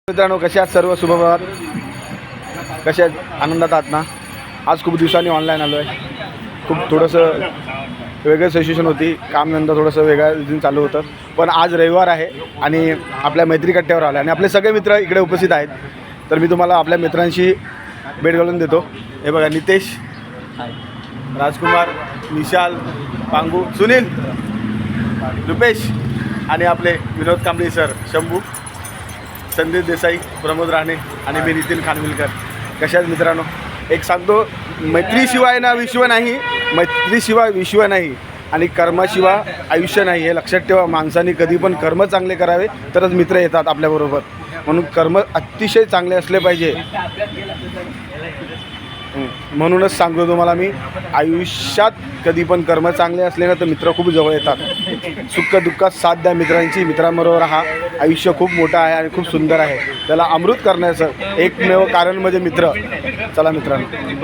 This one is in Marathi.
मित्रांनो, कसे आहात सर्व? शुभप्रभात. कसे आहेत? आनंदात आहात ना? आज खूप दिवसांनी ऑनलाईन आलो आहे. खूप थोडंसं वेगळं सिच्युएशन होती, कामधंदा थोडंसं वेगळ्या रीतीने चालू होतं. पण आज रविवार आहे आणि आपल्या मैत्री कट्ट्यावर आला आणि आपले सगळे मित्र इकडे उपस्थित आहेत. तर मी तुम्हाला आपल्या मित्रांशी भेट घालून देतो. हे बघा, नितेश, राजकुमार, निशाल, पांगू, सुनील, रुपेश आणि आपले विनोद कांबळे सर, शंभू, संदीप देसाई, प्रमोद राणे आणि मी नितीन खानविलकर. कशात मित्रांनो, एक सांगतो, मैत्रीशिवाय ना विश्व नाही, मैत्रीशिवाय विश्व नाही आणि कर्माशिवाय आयुष्य नाही. हे लक्षात ठेवा. माणसाने कधी पण कर्म चांगले करावे तरच मित्र येतात आपल्याबरोबर. म्हणून कर्म अतिशय चांगले असले पाहिजे. म्हणूनच सांगतो तुम्हाला मी, आयुष्यात कधी पण कर्म चांगले असले ना तर मित्र खूप जवळ येतात. सुख दुःखात साथ द्या मित्रांची. मित्रांबरोबर हा आयुष्य खूप मोठं आहे आणि खूप सुंदर आहे. त्याला अमृत करण्याचं एकमेव कारण म्हणजे मित्र. चला मित्रांनो.